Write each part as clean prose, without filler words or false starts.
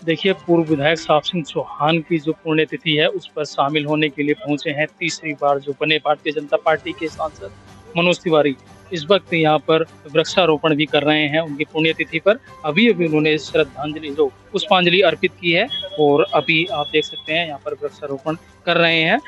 देखिए, पूर्व विधायक साहब सिंह चौहान की जो पुण्यतिथि है, उस पर शामिल होने के लिए पहुँचे हैं तीसरी बार जो बने भारतीय जनता पार्टी के सांसद मनोज तिवारी। इस वक़्त यहाँ पर वृक्षारोपण भी कर रहे हैं उनकी पुण्यतिथि पर। अभी-अभी उन्होंने श्रद्धांजलि जो पुष्पांजलि अर्पित की है और अभी आप देख सकते हैं यहाँ पर वृक्षारोपण कर रहे हैं।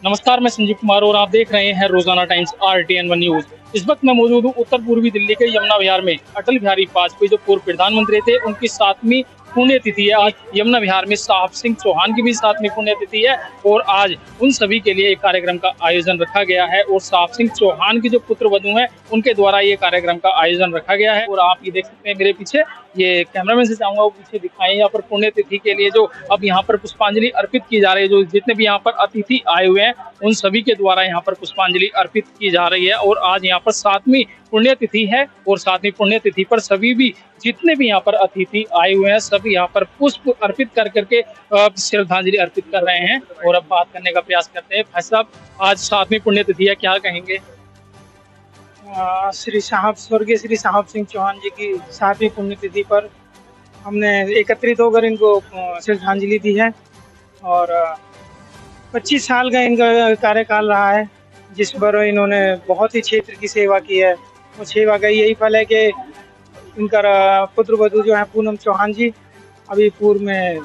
नमस्कार, मैं संजीव कुमार और आप देख रहे हैं रोजाना टाइम्स RTN1 न्यूज। इस वक्त मैं मौजूद हूँ उत्तर पूर्वी दिल्ली के यमुना विहार में। अटल बिहारी वाजपेयी जो पूर्व प्रधानमंत्री थे, उनकी 7वीं पुण्यतिथि है आज। यमुना विहार में साहब सिंह चौहान की भी 7वीं पुण्यतिथि है और आज उन सभी के लिए एक कार्यक्रम का आयोजन रखा गया है और साहब सिंह चौहान की जो पुत्र वधू है, उनके द्वारा ये कार्यक्रम का आयोजन रखा गया है। और आप ये देख सकते हैं मेरे पीछे, ये कैमरामैन से चाहूंगा वो पीछे दिखाएं यहाँ पर पुण्यतिथि के लिए जो अब यहाँ पर पुष्पांजलि अर्पित की जा रही है। जो जितने भी यहाँ पर अतिथि आए हुए हैं, उन सभी के द्वारा यहाँ पर पुष्पांजलि अर्पित की जा रही है। और आज यहाँ पर 7वीं पुण्यतिथि है और 7वीं पुण्यतिथि पर सभी भी जितने भी यहाँ पर अतिथि आए हुए हैं, सभी यहाँ पर पुष्प अर्पित कर करके श्रद्धांजलि अर्पित कर रहे हैं। और अब बात करने का प्रयास करते हैं। भाई साहब, आज 7वीं पुण्यतिथि है, क्या कहेंगे? स्वर्गीय श्री साहब सिंह चौहान जी की 7वीं पुण्यतिथि पर हमने एकत्रित होकर इनको श्रद्धांजलि दी है। और 25 साल का इनका कार्यकाल रहा है, जिस पर इन्होंने बहुत ही क्षेत्र की सेवा की है। और सेवा का यही फल है कि इनका पुत्र वधू जो है पूनम चौहान जी अभी पूर्व में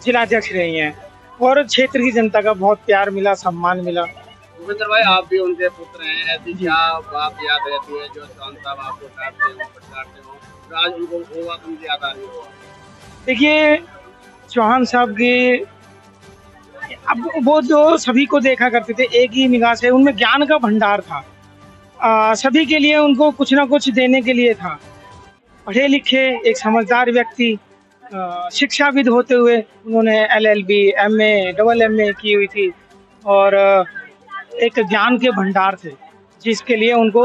जिलाध्यक्ष रही हैं और क्षेत्र की जनता का बहुत प्यार मिला, सम्मान मिला। भूपेंद्र भाई, आप भी उनके पुत्र हैं, ऐसी क्या बात याद रहती है जो चौहान साहब आपको डांटते हो, तो आज उनको वो बात उनकी याद आ रही हो? देखिए, चौहान साहब की अब वो जो सभी को देखा करते थे एक ही निगाह से, उनमें ज्ञान का भंडार था। सभी के लिए उनको कुछ ना कुछ देने के लिए था। पढ़े लिखे एक समझदार व्यक्ति, शिक्षाविद होते हुए उन्होंने LLB, MA, MA की हुई थी और एक ज्ञान के भंडार थे, जिसके लिए उनको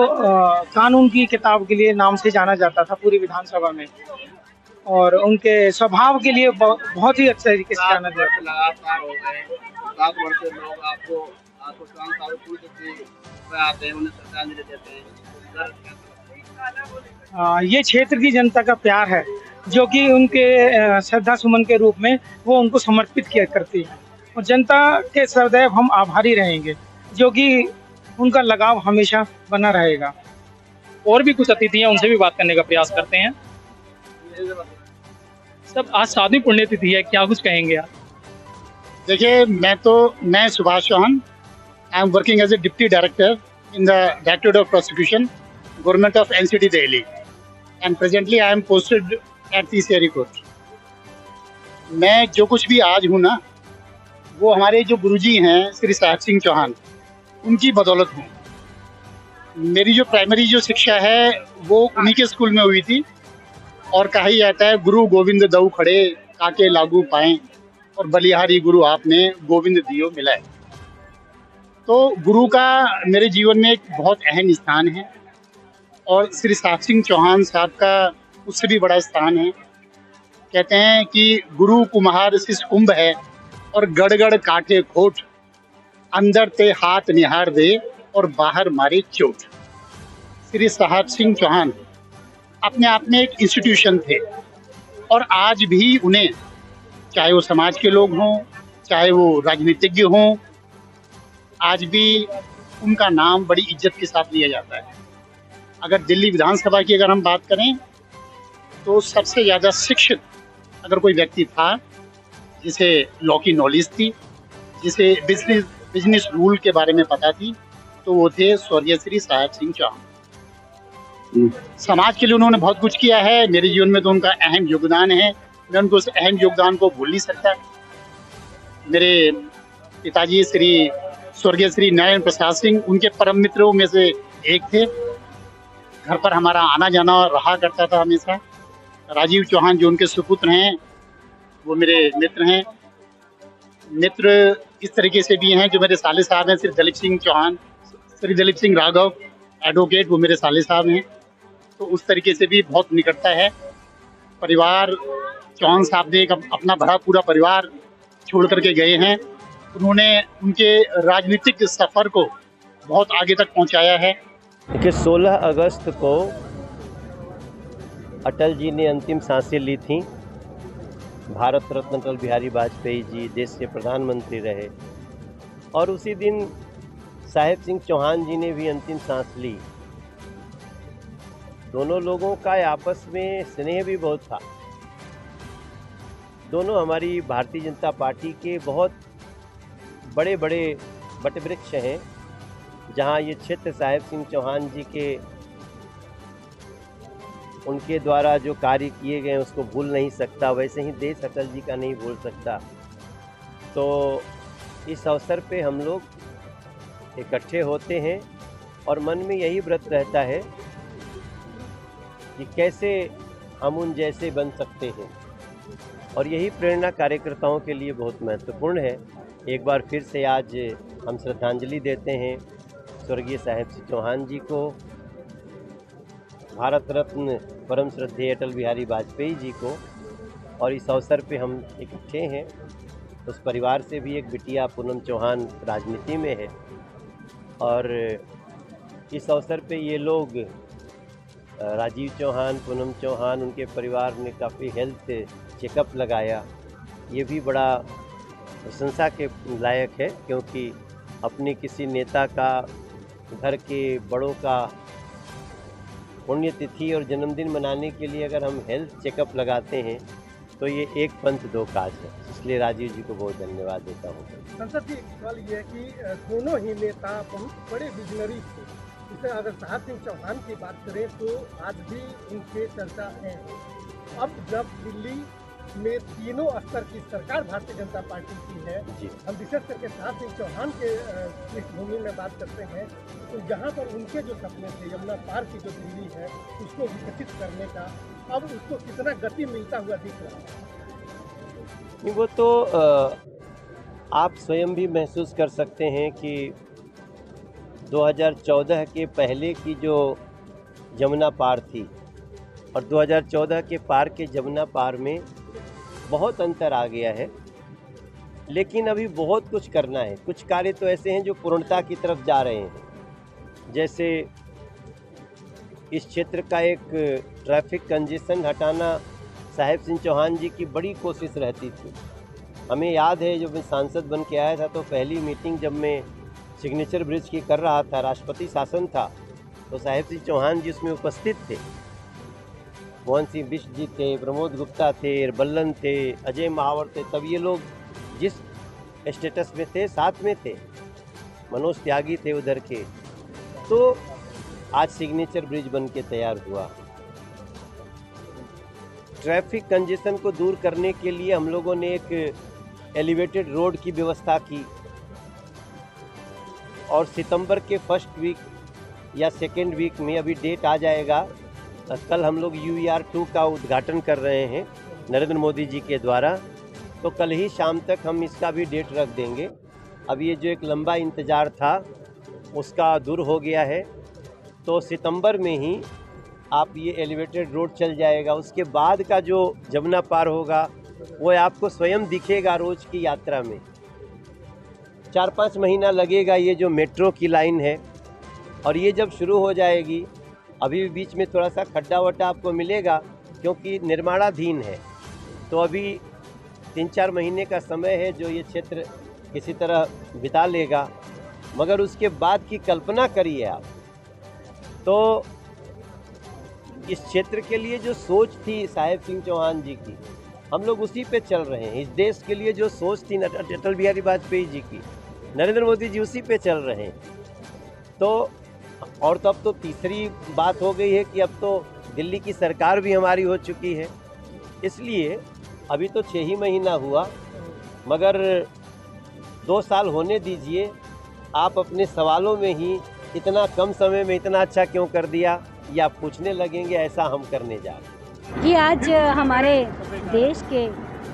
कानून की किताब के लिए नाम से जाना जाता था पूरी विधानसभा में। और उनके स्वभाव के लिए बहुत ही अच्छे तरीके से जाना जाता था। लगातार हो गए 7 वर्ष से लोग आपको चौहान साहब को आते हैं, उन्हें श्रद्धांजलि देते हैं। ये क्षेत्र की जनता का प्यार है, जो कि उनके श्रद्धा सुमन के रूप में वो उनको समर्पित किया करती है। और जनता के सदैव हम आभारी रहेंगे, जो कि उनका लगाव हमेशा बना रहेगा। और भी कुछ अतिथि हैं, उनसे भी बात करने का प्रयास करते हैं। सब आज 7वीं पुण्यतिथि है, क्या कुछ कहेंगे आप? देखिए, मैं Subhash Chauhan, I am working as a deputy director in the directorate of prosecution, government of NCT Delhi, and presently I am posted at TCRE court. मैं जो कुछ भी आज हूँ ना, वो हमारे जो गुरुजी हैं श्री साहब सिंह चौहान, उनकी बदौलत हूँ। मेरी जो प्राइमरी जो शिक्षा है वो उन्हीं के स्कूल में हुई थी। और कहा ही जाता है, गुरु गोविंद दऊ खड़े काके लागू पाएं, और बलिहारी गुरु आपने गोविंद दियो मिलाए। तो गुरु का मेरे जीवन में एक बहुत अहम स्थान है और श्री साहब सिंह चौहान साहब का उससे भी बड़ा स्थान है। कहते हैं कि गुरु कुम्हार शिष कुंभ है और गड़गड़ काटे खोट, अंदर ते हाथ निहार दे और बाहर मारे चोट। श्री साहब सिंह चौहान अपने आप में एक इंस्टीट्यूशन थे और आज भी उन्हें, चाहे वो समाज के लोग हों, चाहे वो राजनीतिज्ञ हों, आज भी उनका नाम बड़ी इज्जत के साथ लिया जाता है। अगर दिल्ली विधानसभा की अगर हम बात करें तो सबसे ज़्यादा शिक्षित अगर कोई व्यक्ति था, जिसे लॉ की नॉलेज थी, जिसे बिजनेस रूल के बारे में पता थी, तो वो थे स्वर्गीय श्री साहब सिंह चौहान। समाज के लिए उन्होंने बहुत कुछ किया है। मेरे जीवन में तो उनका अहम योगदान है, मैं उनको उस अहम योगदान को भूल नहीं सकता। मेरे पिताजी स्वर्गीय श्री नारायण प्रसाद सिंह उनके परम मित्रों में से एक थे। घर पर हमारा आना जाना रहा करता था हमेशा। राजीव चौहान जो उनके सुपुत्र हैं, वो मेरे मित्र हैं। मित्र इस तरीके से भी हैं जो मेरे साले साहब हैं, श्री दलीप सिंह चौहान, श्री दलीप सिंह राघव एडवोकेट, वो मेरे साले साहब हैं। तो उस तरीके से भी बहुत निकटता है। परिवार चौहान साहब ने एक अपना बड़ा पूरा परिवार छोड़ करके गए हैं। उन्होंने उनके राजनीतिक सफ़र को बहुत आगे तक पहुंचाया है। देखिए 16 अगस्त को अटल जी ने अंतिम सांसें ली थीं। भारत रत्न अटल बिहारी वाजपेयी जी देश के प्रधानमंत्री रहे और उसी दिन साहेब सिंह चौहान जी ने भी अंतिम सांस ली। दोनों लोगों का आपस में स्नेह भी बहुत था। दोनों हमारी भारतीय जनता पार्टी के बहुत बड़े बड़े वटवृक्ष हैं। जहां ये क्षेत्र साहेब सिंह चौहान जी के उनके द्वारा जो कार्य किए गए उसको भूल नहीं सकता, वैसे ही देश अटल जी का नहीं भूल सकता। तो इस अवसर पे हम लोग इकट्ठे होते हैं और मन में यही व्रत रहता है कि कैसे हम उन जैसे बन सकते हैं, और यही प्रेरणा कार्यकर्ताओं के लिए बहुत महत्वपूर्ण है। एक बार फिर से आज हम श्रद्धांजलि देते हैं स्वर्गीय साहेब सिंह चौहान जी को, भारत रत्न परम श्रद्धेय अटल बिहारी वाजपेयी जी को, और इस अवसर पे हम इकट्ठे हैं। उस परिवार से भी एक बिटिया पूनम चौहान राजनीति में है और इस अवसर पे ये लोग राजीव चौहान, पूनम चौहान, उनके परिवार ने काफ़ी हेल्थ चेकअप लगाया। ये भी बड़ा प्रशंसा के लायक है, क्योंकि अपने किसी नेता का, घर के बड़ों का पुण्यतिथि और जन्मदिन मनाने के लिए अगर हम हेल्थ चेकअप लगाते हैं तो ये एक पंथ दो काज है। इसलिए राजीव जी को बहुत धन्यवाद देता हूँ। संसद जी, सवाल ये है कि दोनों ही नेता बहुत बड़े विजनरी थे। इसे अगर साहब सिंह चौहान की बात करें तो आज भी उनके चर्चा है। अब जब दिल्ली में तीनों स्तर की सरकार भारतीय जनता पार्टी की है, हम विशेष करके साहब सिंह चौहान के पृष्ठभूमि में बात करते हैं, तो यहाँ पर उनके जो सपने थे यमुना पार की जो दिल्ली है उसको विकसित करने का, अब उसको कितना गति मिलता हुआ दिख रहा है? वो तो आप स्वयं भी महसूस कर सकते हैं कि 2014 के पहले की जो यमुना पार थी और 2014 के पार के यमुना पार में बहुत अंतर आ गया है। लेकिन अभी बहुत कुछ करना है। कुछ कार्य तो ऐसे हैं जो पूर्णता की तरफ जा रहे हैं। जैसे इस क्षेत्र का एक ट्रैफिक कंजेशन हटाना साहेब सिंह चौहान जी की बड़ी कोशिश रहती थी। हमें याद है जब मैं सांसद बन के आया था तो पहली मीटिंग जब मैं सिग्नेचर ब्रिज की कर रहा था, राष्ट्रपति शासन था, तो साहेब सिंह चौहान जी उसमें उपस्थित थे। मोहन सिंह बिष्ट जी थे, प्रमोद गुप्ता थे, बल्लन थे, अजय महावर थे। तब ये लोग जिस स्टेटस में थे साथ में थे, मनोज त्यागी थे उधर के। तो आज सिग्नेचर ब्रिज बन के तैयार हुआ। ट्रैफिक कंजेशन को दूर करने के लिए हम लोगों ने एक एलिवेटेड रोड की व्यवस्था की और सितंबर के फर्स्ट वीक या सेकेंड वीक में, अभी डेट आ जाएगा, कल हम लोग UER-2 का उद्घाटन कर रहे हैं नरेंद्र मोदी जी के द्वारा। तो कल ही शाम तक हम इसका भी डेट रख देंगे। अब ये जो एक लंबा इंतज़ार था उसका दूर हो गया है। तो सितंबर में ही आप ये एलिवेटेड रोड चल जाएगा। उसके बाद का जो यमुना पार होगा वो आपको स्वयं दिखेगा रोज़ की यात्रा में। 4-5 महीना लगेगा ये जो मेट्रो की लाइन है, और ये जब शुरू हो जाएगी, अभी बीच में थोड़ा सा खड्डा वड्डा आपको मिलेगा क्योंकि निर्माणाधीन है। तो अभी 3-4 महीने का समय है जो ये क्षेत्र किसी तरह बिता लेगा। मगर उसके बाद की कल्पना करिए आप, तो इस क्षेत्र के लिए जो सोच थी साहेब सिंह चौहान जी की, हम लोग उसी पे चल रहे हैं। इस देश के लिए जो सोच थी अटल बिहारी वाजपेयी जी की, नरेंद्र मोदी जी उसी पे चल रहे हैं। तो और तब तो तीसरी बात हो गई है कि अब तो दिल्ली की सरकार भी हमारी हो चुकी है। इसलिए अभी तो 6 ही महीना हुआ, मगर 2 साल होने दीजिए। आप अपने सवालों में ही इतना कम समय में इतना अच्छा क्यों कर दिया, ये आप पूछने लगेंगे। ऐसा हम करने जा रहे हैं कि आज हमारे देश के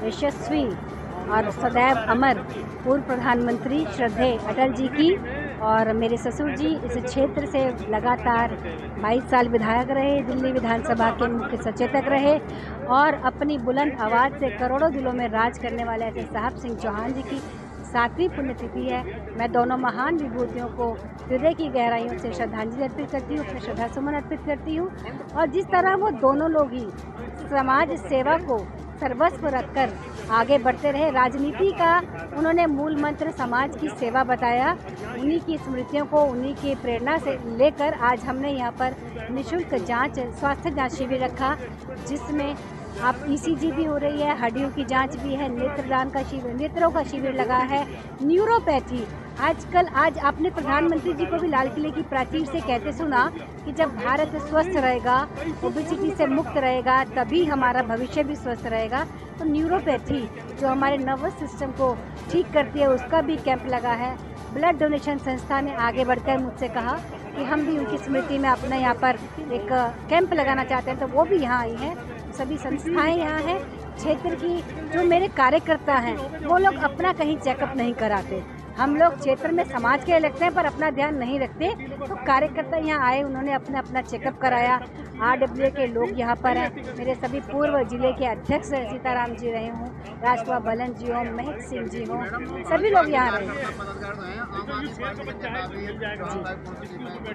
यशस्वी और सदैव अमर पूर्व प्रधानमंत्री श्रद्धेय अटल जी की और मेरे ससुर जी इस क्षेत्र से लगातार 22 साल विधायक रहे, दिल्ली विधानसभा के मुख्य सचेतक रहे और अपनी बुलंद आवाज़ से करोड़ों दिलों में राज करने वाले ऐसे साहब सिंह चौहान जी की 7वीं पुण्यतिथि है। मैं दोनों महान विभूतियों को हृदय की गहराइयों से श्रद्धांजलि अर्पित करती हूँ, अपने श्रद्धासुमन अर्पित करती हूँ। और जिस तरह वो दोनों लोग ही समाज सेवा को सर्वस्व रखकर आगे बढ़ते रहे, राजनीति का उन्होंने मूल मंत्र समाज की सेवा बताया। उन्हीं की स्मृतियों को, उन्हीं की प्रेरणा से लेकर आज हमने यहाँ पर निःशुल्क जांच, स्वास्थ्य जांच शिविर रखा, जिसमें आप ECG भी हो रही है, हड्डियों की जांच भी है, नेत्रदान का शिविर, नेत्रों का शिविर लगा है, न्यूरोपैथी। आज आपने प्रधानमंत्री जी को भी लाल किले की प्राचीर से कहते सुना कि जब भारत स्वस्थ रहेगा, ओबेसिटी से मुक्त रहेगा, तभी हमारा भविष्य भी स्वस्थ रहेगा। तो न्यूरोपैथी जो हमारे नर्वस सिस्टम को ठीक करती है, उसका भी कैंप लगा है। ब्लड डोनेशन संस्था ने आगे बढ़कर मुझसे कहा कि हम भी उनकी स्मृति में अपना यहाँ पर एक कैंप लगाना चाहते हैं, तो वो भी यहाँ आई हैं। सभी संस्थाएं यहाँ हैं। क्षेत्र की जो मेरे कार्यकर्ता हैं वो लोग अपना कहीं चेकअप नहीं कराते। हम लोग क्षेत्र में समाज के लगते हैं पर अपना ध्यान नहीं रखते, तो कार्यकर्ता यहाँ आए, उन्होंने अपना चेकअप कराया। RWA के लोग यहाँ पर हैं। मेरे सभी पूर्व जिले के अध्यक्ष सीताराम जी रहे हों, राजकुमार बलन जी हों, महक सिंह जी हों, सभी लोग यहाँ रहे हैं।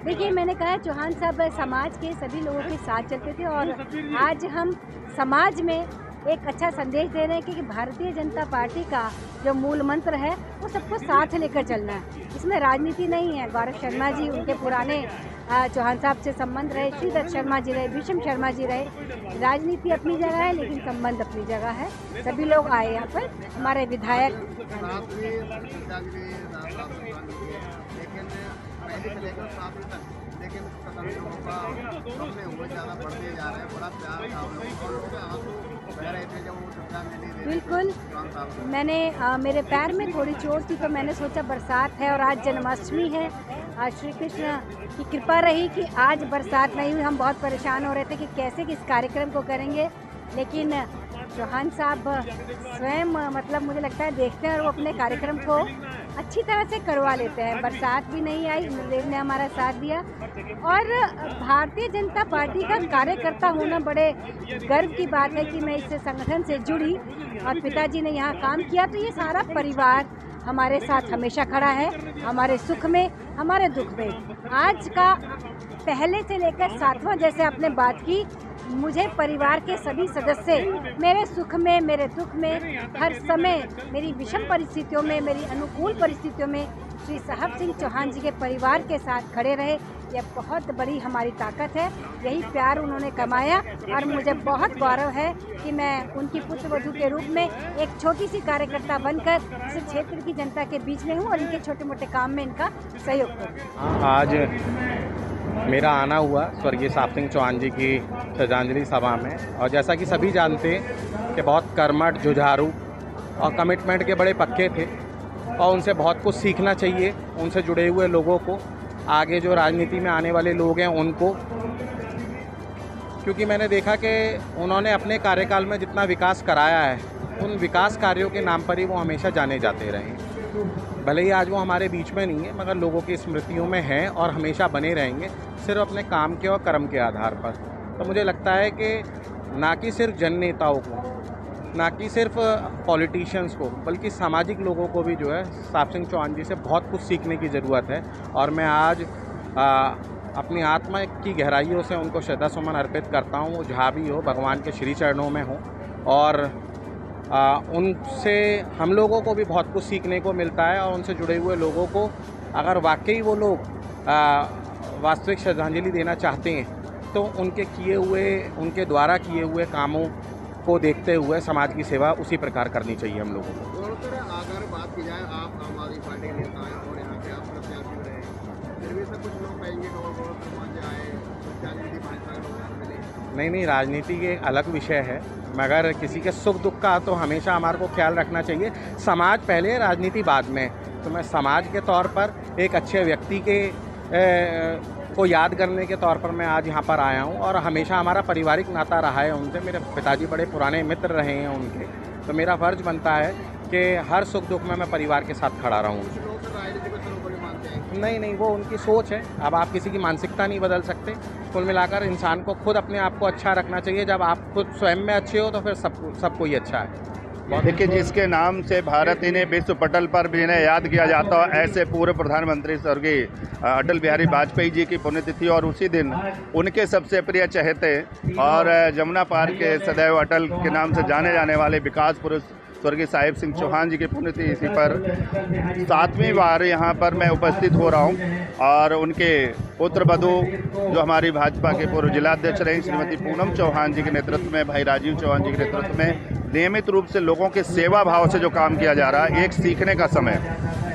देखिए, मैंने कहा चौहान साहब समाज के सभी लोगों के साथ चलते थे और आज हम समाज में एक अच्छा संदेश दे रहे हैं कि भारतीय जनता पार्टी का जो मूल मंत्र है वो सबको साथ लेकर चलना है। इसमें राजनीति नहीं है। गौरव शर्मा जी, उनके पुराने चौहान साहब से संबंध रहे, श्रीदत्त शर्मा जी रहे, भीष्म शर्मा जी रहे। राजनीति अपनी जगह है लेकिन संबंध अपनी जगह है। सभी लोग आए यहाँ पर, हमारे विधायक। लेकिन हुए ज़्यादा बढ़ते जा रहे हैं, बड़ा प्यार था बह रहे थे जब वो श्रद्धांजलि दे। बिल्कुल, मैंने मेरे पैर में थोड़ी चोट थी तो मैंने सोचा बरसात है और आज जन्माष्टमी है, आज श्री कृष्ण की कृपा रही कि आज बरसात नहीं हुई। हम बहुत परेशान हो रहे थे कि कैसे किस कार्यक्रम को करेंगे, लेकिन चौहान साहब स्वयं मतलब मुझे लगता है देखते हैं और वो अपने कार्यक्रम को अच्छी तरह से करवा लेते हैं। बरसात भी नहीं आई, इंद्रदेव ने हमारा साथ दिया। और भारतीय जनता पार्टी का कार्यकर्ता होना बड़े गर्व की बात है कि मैं इस संगठन से जुड़ी और पिताजी ने यहाँ काम किया। तो ये सारा परिवार हमारे साथ हमेशा खड़ा है, हमारे सुख में, हमारे दुख में। आज का पहले से लेकर 7वां जैसे आपने बात की, मुझे परिवार के सभी सदस्य मेरे सुख में, मेरे दुख में, हर समय मेरी विषम परिस्थितियों में, मेरी अनुकूल परिस्थितियों में श्री साहब सिंह चौहान जी के परिवार के साथ खड़े रहे। यह बहुत बड़ी हमारी ताकत है, यही प्यार उन्होंने कमाया और मुझे बहुत गौरव है कि मैं उनकी पुत्रवधू के रूप में एक छोटी सी कार्यकर्ता बनकर इस क्षेत्र की जनता के बीच में हूँ और इनके छोटे मोटे काम में इनका सहयोग करूँ। आज मेरा आना हुआ स्वर्गीय साहब सिंह चौहान जी की श्रद्धांजलि सभा में, और जैसा कि सभी जानते हैं कि बहुत कर्मठ, जुझारू और कमिटमेंट के बड़े पक्के थे और उनसे बहुत कुछ सीखना चाहिए। उनसे जुड़े हुए लोगों को, आगे जो राजनीति में आने वाले लोग हैं उनको, क्योंकि मैंने देखा कि उन्होंने अपने कार्यकाल में जितना विकास कराया है, उन विकास कार्यों के नाम पर ही वो हमेशा जाने जाते रहे। भले ही आज वो हमारे बीच में नहीं है, मगर लोगों की स्मृतियों में हैं और हमेशा बने रहेंगे, सिर्फ अपने काम के और कर्म के आधार पर। तो मुझे लगता है कि ना कि सिर्फ जन नेताओं को, ना कि सिर्फ पॉलिटिशियंस को, बल्कि सामाजिक लोगों को भी जो है साहब सिंह चौहान जी से बहुत कुछ सीखने की ज़रूरत है। और मैं आज अपनी आत्मा की गहराइयों से उनको श्रद्धा सुमन अर्पित करता हूँ। वो जहाँ भी हो, भगवान के श्री चरणों में हो, और उनसे हम लोगों को भी बहुत कुछ सीखने को मिलता है। और उनसे जुड़े हुए लोगों को अगर वाकई वो लोग वास्तविक श्रद्धांजलि देना चाहते हैं तो उनके द्वारा किए हुए कामों को देखते हुए समाज की सेवा उसी प्रकार करनी चाहिए हम लोगों को। और सर, अगर बात की जाए, आप आम आदमी पार्टी के नेता हैं और यहाँ के आप प्रत्याशी रहे, फिर भी सब कुछ लोग कहेंगे नहीं, राजनीति के अलग विषय है, मगर किसी के सुख दुख का तो हमेशा हमारे को ख्याल रखना चाहिए। समाज पहले, राजनीति बाद में। तो मैं समाज के तौर पर एक अच्छे व्यक्ति के को याद करने के तौर पर मैं आज यहाँ पर आया हूँ, और हमेशा हमारा पारिवारिक नाता रहा है उनसे। मेरे पिताजी बड़े पुराने मित्र रहे हैं उनके, तो मेरा फर्ज बनता है कि हर सुख दुख में मैं परिवार के साथ खड़ा रहूँ। नहीं, वो उनकी सोच है। अब आप किसी की मानसिकता नहीं बदल सकते। कुल मिलाकर इंसान को खुद अपने आप को अच्छा रखना चाहिए। जब आप खुद स्वयं में अच्छे हो तो फिर सब कोई अच्छा है। देखिए, जिसके नाम से भारत इन्हें विश्व पटल पर भी इन्हें याद किया जाता हो, ऐसे पूर्व प्रधानमंत्री स्वर्गीय अटल बिहारी वाजपेयी जी की पुण्यतिथि और उसी दिन उनके सबसे प्रिय चहेते और जमुना पार के सदैव अटल के नाम से जाने जाने वाले विकास पुरुष स्वर्गीय साहिब सिंह चौहान जी की पुण्यतिथि पर 7वीं बार यहाँ पर मैं उपस्थित हो रहा हूँ और उनके पुत्र वधू जो हमारी भाजपा के पूर्व जिलाध्यक्ष रही श्रीमती पूनम चौहान जी के नेतृत्व में, भाई राजीव चौहान जी के नेतृत्व में नियमित रूप से लोगों के सेवा भाव से जो काम किया जा रहा है, एक सीखने का समय।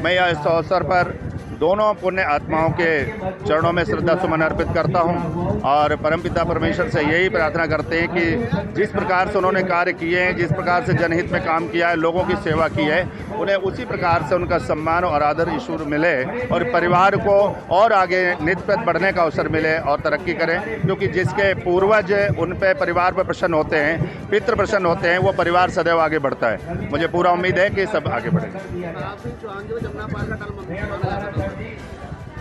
मैं इस अवसर पर दोनों पुण्य आत्माओं के चरणों में श्रद्धा सुमन अर्पित करता हूं और परमपिता परमेश्वर से यही प्रार्थना करते हैं कि जिस प्रकार से उन्होंने कार्य किए हैं, जिस प्रकार से जनहित में काम किया है, लोगों की सेवा की है, उन्हें उसी प्रकार से उनका सम्मान और आदर ईश्वर मिले और परिवार को और आगे नित्य बढ़ने का अवसर मिले और तरक्की करें। क्योंकि जिसके पूर्वज उन पे परिवार पर प्रसन्न होते हैं, पितृ प्रसन्न होते हैं, वो परिवार सदैव आगे बढ़ता है। मुझे पूरा उम्मीद है कि सब आगे बढ़ेगा।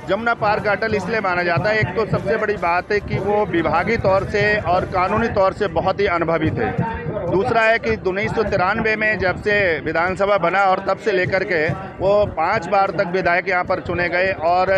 जमुना पार का अटल इसलिए माना जाता है, एक तो सबसे बड़ी बात है कि वो विभागीय तौर से और कानूनी तौर से बहुत ही अनुभवी थे। दूसरा है कि 1993 में जब से विधानसभा बना और तब से लेकर के वो 5 बार तक विधायक यहाँ पर चुने गए और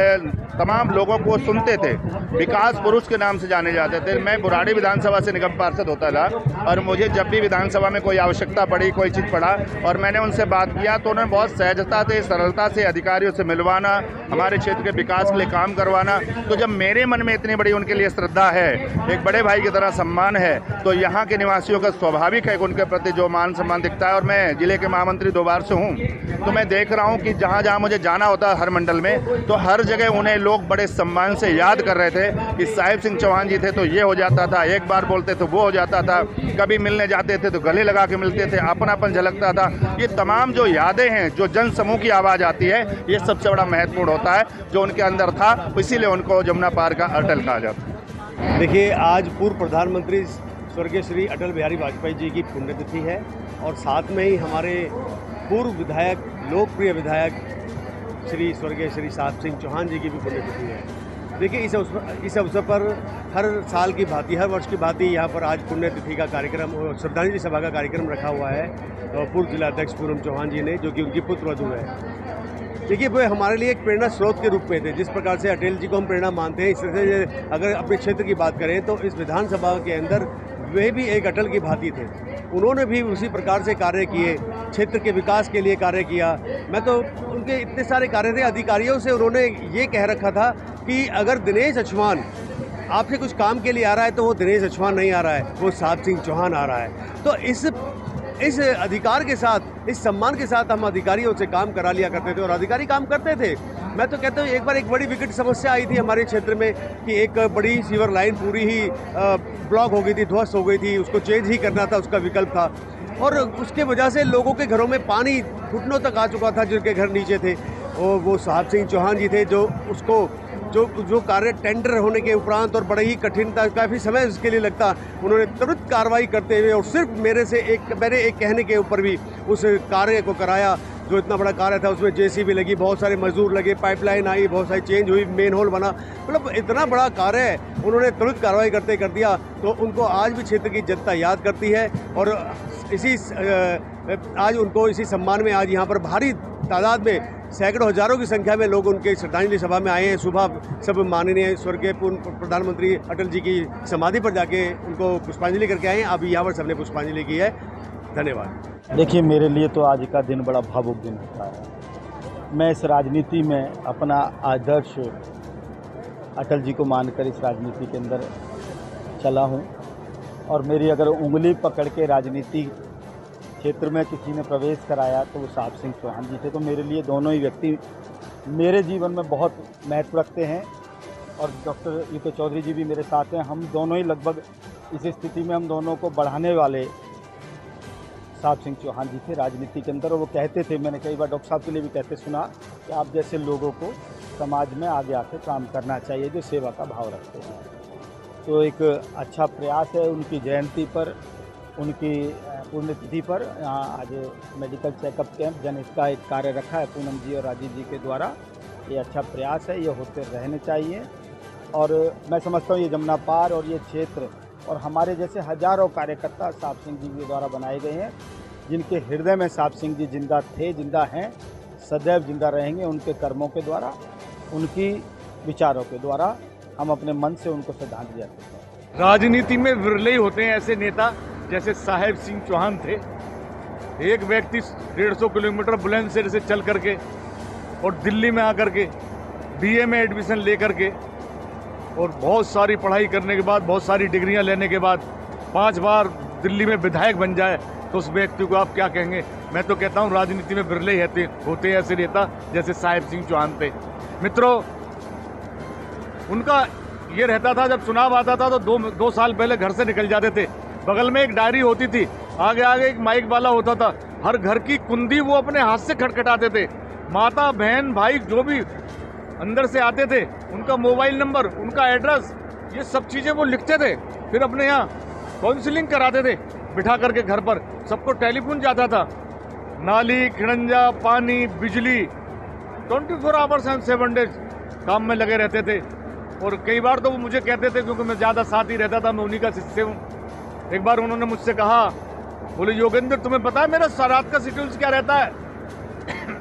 तमाम लोगों को सुनते थे, विकास पुरुष के नाम से जाने जाते थे। मैं बुराड़ी विधानसभा से निगम पार्षद होता था और मुझे जब भी विधानसभा में कोई आवश्यकता पड़ी, कोई चीज़ पड़ा और मैंने उनसे बात किया तो उन्होंने बहुत सहजता से, सरलता से अधिकारियों से मिलवाना, हमारे क्षेत्र के विकास के लिए काम करवाना। तो जब मेरे मन में इतनी बड़ी उनके लिए श्रद्धा है, एक बड़े भाई की तरह सम्मान है, तो यहाँ के निवासियों का स्वाभाविक है कि उनके प्रति जो मान सम्मान दिखता है। और मैं जिले के महामंत्री 2 बार से हूँ, तो मैं देख रहा हूँ कि जहाँ जहाँ मुझे जाना होता है हर मंडल में, तो हर जगह उन्हें लोग बड़े सम्मान से याद कर रहे थे कि साहिब सिंह चौहान जी थे तो ये हो जाता था, एक बार बोलते तो वो हो जाता था, कभी मिलने जाते थे तो गले लगा के मिलते थे, अपनापन झलकता था। ये तमाम जो यादें हैं, जो जन समूह की आवाज़ आती है, ये सबसे बड़ा महत्वपूर्ण होता है जो उनके अंदर था, इसीलिए उनको जमुना पार का अटल कहा जाता है। देखिए, आज पूर्व प्रधानमंत्री स्वर्गीय श्री अटल बिहारी वाजपेयी जी की पुण्यतिथि है और साथ में ही हमारे पूर्व विधायक, लोकप्रिय विधायक श्री स्वर्गीय श्री साहिब सिंह चौहान जी की भी पुण्यतिथि है। देखिए, इस अवसर पर हर साल की भांति, हर वर्ष की भांति यहाँ पर आज पुण्यतिथि का कार्यक्रम, श्रद्धांजलि सभा का कार्यक्रम रखा हुआ है पूर्व जिलाध्यक्ष पूनम चौहान जी ने, जो कि उनकी पुत्रवधू है। देखिए, वो हमारे लिए एक प्रेरणा स्रोत के रूप में थे। जिस प्रकार से अटल जी को हम प्रेरणा मानते हैं, इस तरह से अगर अपने क्षेत्र की बात करें तो इस विधानसभा के अंदर वे भी एक अटल की भांति थे। उन्होंने भी उसी प्रकार से कार्य किए, क्षेत्र के विकास के लिए कार्य किया। मैं तो उनके इतने सारे कार्य थे, अधिकारियों से उन्होंने ये कह रखा था कि अगर दिनेश अचवान आपसे कुछ काम के लिए आ रहा है तो वो दिनेश अचवान नहीं आ रहा है, वो साहिब सिंह चौहान आ रहा है। तो इस अधिकार के साथ, इस सम्मान के साथ हम अधिकारियों से काम करा लिया करते थे और अधिकारी काम करते थे। मैं तो कहता हूँ, एक बार एक बड़ी विकट समस्या आई थी हमारे क्षेत्र में कि एक बड़ी सीवर लाइन पूरी ही ब्लॉक हो गई थी, ध्वस्त हो गई थी, उसको चेंज ही करना था, उसका विकल्प था और उसके वजह से लोगों के घरों में पानी घुटनों तक आ चुका था, जिनके घर नीचे थे। और वो साहिब सिंह चौहान जी थे जो उसको जो कार्य टेंडर होने के उपरांत और बड़े ही कठिन था, काफ़ी समय उसके लिए लगता, उन्होंने तुरंत कार्रवाई करते हुए और सिर्फ मेरे एक कहने के ऊपर भी उस कार्य को कराया। जो इतना बड़ा कार्य था उसमें जेसीबी लगी, बहुत सारे मजदूर लगे, पाइपलाइन आई, बहुत सारी चेंज हुई, मेन होल बना, मतलब इतना बड़ा कार्य है, उन्होंने तुरंत कार्रवाई करते कर दिया। तो उनको आज भी क्षेत्र की जनता याद करती है और आज उनको इसी सम्मान में आज यहाँ पर भारी तादाद में, सैकड़ों हजारों की संख्या में लोग उनके श्रद्धांजलि सभा में आए हैं। सुबह सब माननीय स्वर्गीय पूर्व प्रधानमंत्री अटल जी की समाधि पर जाके उनको पुष्पांजलि करके आए हैं। अभी यहाँ पर सबने पुष्पांजलि की है। धन्यवाद। देखिए, मेरे लिए तो आज का दिन बड़ा भावुक दिन होता है। मैं इस राजनीति में अपना आदर्श अटल जी को मानकर इस राजनीति के अंदर चला हूँ और मेरी अगर उंगली पकड़ के राजनीति क्षेत्र में किसी ने प्रवेश कराया तो वो साहिब सिंह चौहान जी थे। तो मेरे लिए दोनों ही व्यक्ति मेरे जीवन में बहुत महत्व रखते हैं और डॉक्टर यूके चौधरी जी भी मेरे साथ हैं। हम दोनों ही लगभग इस स्थिति में हम दोनों को बढ़ाने वाले साहिब सिंह चौहान जी थे राजनीति के अंदर। और वो कहते थे, मैंने कई बार डॉक्टर साहब के लिए भी कहते सुना कि आप जैसे लोगों को समाज में आगे आके काम करना चाहिए जो सेवा का भाव रखते हैं। तो एक अच्छा प्रयास है उनकी जयंती पर, उनकी पुण्यतिथि पर यहाँ आज मेडिकल चेकअप कैंप जनहित का एक कार्य रखा है पूनम जी और राजीव जी के द्वारा ये अच्छा प्रयास है, ये होते रहने चाहिए। और मैं समझता हूँ ये जमुना पार और ये क्षेत्र और हमारे जैसे हजारों कार्यकर्ता साहब सिंह जी के द्वारा बनाए गए हैं, जिनके हृदय में साहब सिंह जी जिंदा थे, जिंदा हैं, सदैव जिंदा रहेंगे। उनके कर्मों के द्वारा, उनकी विचारों के द्वारा हम अपने मन से उनको श्रद्धांजलि देते हैं। राजनीति में विरले ही होते हैं ऐसे नेता जैसे साहेब सिंह चौहान थे। एक व्यक्ति 150 किलोमीटर बुलंदशहर से चल करके और दिल्ली में आकर के बीए में एडमिशन ले करके और बहुत सारी पढ़ाई करने के बाद, बहुत सारी डिग्रियां लेने के बाद 5 बार दिल्ली में विधायक बन जाए तो उस व्यक्ति को आप क्या कहेंगे? मैं तो कहता हूं राजनीति में विरले ही होते हैं ऐसे नेता जैसे साहेब सिंह चौहान थे। मित्रों, उनका ये रहता था जब चुनाव आता था तो दो साल पहले घर से निकल जाते थे। बगल में एक डायरी होती थी, आगे आगे एक माइक वाला होता था, हर घर की कुंडी वो अपने हाथ से खटखटाते थे। माता, बहन, भाई जो भी अंदर से आते थे, उनका मोबाइल नंबर, उनका एड्रेस, ये सब चीज़ें वो लिखते थे। फिर अपने यहाँ काउंसलिंग कराते थे बिठा करके घर पर। सबको टेलीफोन जाता था, नाली, खिड़ंजा, पानी, बिजली, 24 आवर्स एंड 7 डेज काम में लगे रहते थे। और कई बार तो वो मुझे कहते थे, क्योंकि मैं ज़्यादा साथ ही रहता था, मैं उन्हीं का शिष्य हूँ। एक बार उन्होंने मुझसे कहा, बोले योगेंद्र तुम्हें पता है मेरा रात का शेड्यूल्स क्या रहता है?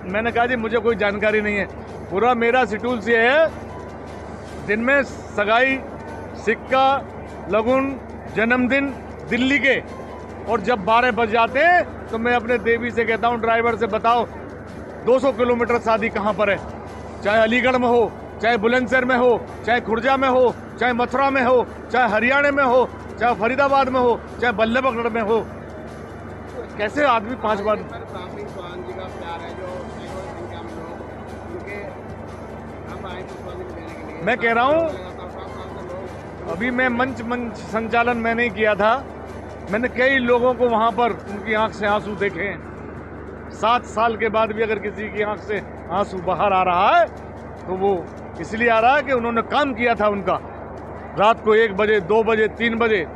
मैंने कहा जी मुझे कोई जानकारी नहीं है। पूरा मेरा शेड्यूल्स ये है, दिन में सगाई, सिक्का, लगुन, जन्मदिन दिल्ली के, और जब 12 बज जाते हैं तो मैं अपने देवी से कहता हूँ, ड्राइवर से बताओ 200 किलोमीटर शादी कहाँ पर है, चाहे अलीगढ़ में हो, चाहे बुलंदशहर में हो, चाहे खुर्जा में हो, चाहे मथुरा में हो, चाहे हरियाणा में हो, चाहे फरीदाबाद में हो, चाहे बल्लभगढ़ में हो। कैसे आदमी 5 बार मैं कह रहा हूँ, अभी मैं मंच संचालन मैंने ही किया था। मैंने कई लोगों को वहाँ पर उनकी आंख से आंसू देखे हैं। 7 साल के बाद भी अगर किसी की आंख से आंसू बाहर आ रहा है तो वो इसलिए आ रहा है कि उन्होंने काम किया था उनका। रात को 1 बजे, 2 बजे, 3 बजे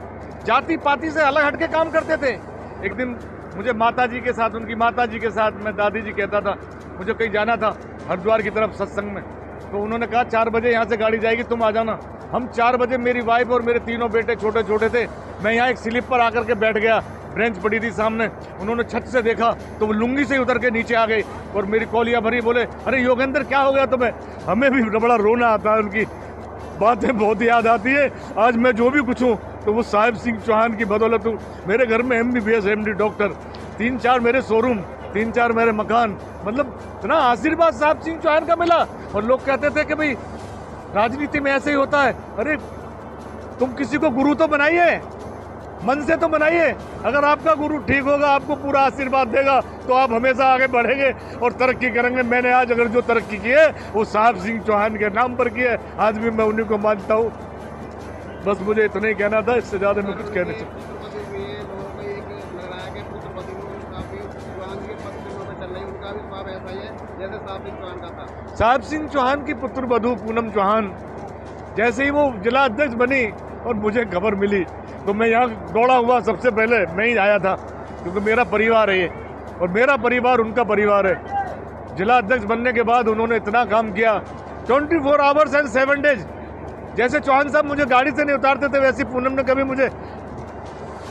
जाति पाति से अलग हटके काम करते थे। एक दिन मुझे माता जी के साथ, उनकी माता जी के साथ, मैं दादी जी कहता था, मुझे कहीं जाना था हरिद्वार की तरफ सत्संग में, तो उन्होंने कहा 4 बजे यहाँ से गाड़ी जाएगी, तुम आ जाना। हम 4 बजे, मेरी वाइफ और मेरे 3 बेटे छोटे छोटे थे, मैं यहाँ एक स्लिप पर आकर के बैठ गया, ब्रेंच पड़ी थी सामने। उन्होंने छत से देखा तो वो लुंगी से उतर के नीचे आ गई और मेरी कौलियाँ भरी, बोले अरे योगेंद्र क्या हो गया तुम्हें? हमें भी बड़ा रोना आता है, उनकी बातें बहुत याद आती है। आज मैं जो भी कुछ हूँ तो वो साहेब सिंह चौहान की बदौलत हूँ। मेरे घर में MBBS MD डॉक्टर, 3-4 मेरे शोरूम, 3-4 मेरे मकान, मतलब इतना आशीर्वाद साहब सिंह चौहान का मिला। और लोग कहते थे कि भाई राजनीति में ऐसे ही होता है। अरे तुम किसी को गुरु तो बनाइए, मन से तो बनाइए। अगर आपका गुरु ठीक होगा, आपको पूरा आशीर्वाद देगा, तो आप हमेशा आगे बढ़ेंगे और तरक्की करेंगे। मैंने आज अगर जो तरक्की की है वो साहब सिंह चौहान के नाम पर की है। आज भी मैं उन्हीं को मानता हूँ। बस मुझे इतना ही कहना था, इससे ज़्यादा मैं कुछ कहने चाहिए। साहब सिंह चौहान की पुत्र वधू पूनम चौहान, जैसे ही वो जिला अध्यक्ष बनी और मुझे खबर मिली तो मैं यहाँ दौड़ा हुआ, सबसे पहले मैं ही आया था, क्योंकि मेरा परिवार है ये और मेरा परिवार उनका परिवार है। जिला अध्यक्ष बनने के बाद उन्होंने इतना काम किया, 24 आवर्स एंड 7 डेज। जैसे चौहान साहब मुझे गाड़ी से नहीं उतारते थे, वैसे पूनम ने कभी मुझे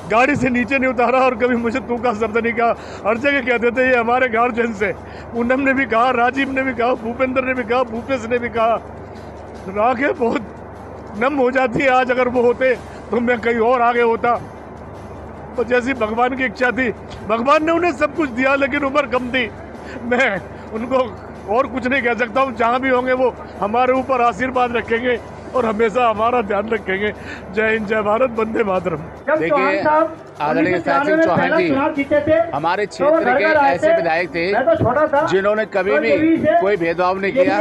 गाड़ी से नीचे नहीं उतारा और कभी मुझे तू का शब्द नहीं कहा। हर जगह कहते थे ये हमारे गार्जियन से। पूनम ने भी कहा, राजीव ने भी कहा, भूपेंद्र ने भी कहा, भूपेश ने भी कहा। आंखें बहुत नम हो जाती है। आज अगर वो होते तो मैं कहीं और आगे होता। तो जैसी भगवान की इच्छा थी, भगवान ने उन्हें सब कुछ दिया, लेकिन उम्र कम थी। मैं उनको और कुछ नहीं कह सकता हूँ। जहाँ भी होंगे वो हमारे ऊपर आशीर्वाद रखेंगे और हमेशा हमारा ध्यान रखेंगे। जय हिंद, जय भारत, वंदे मातरम। देखिए, आदरणीय साहब सिंह चौहान जी हमारे क्षेत्र के ऐसे विधायक थे जिन्होंने कभी भी कोई भेदभाव नहीं किया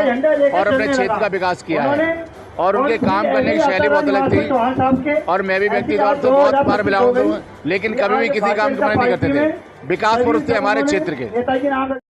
और अपने क्षेत्र का विकास किया है। और उनके काम करने की शैली बहुत अलग थी। और मैं भी व्यक्ति तौर पर बहुत बार मिला हूँ, लेकिन कभी भी किसी काम को नहीं करते थे। विकास पुरुष थे हमारे क्षेत्र के।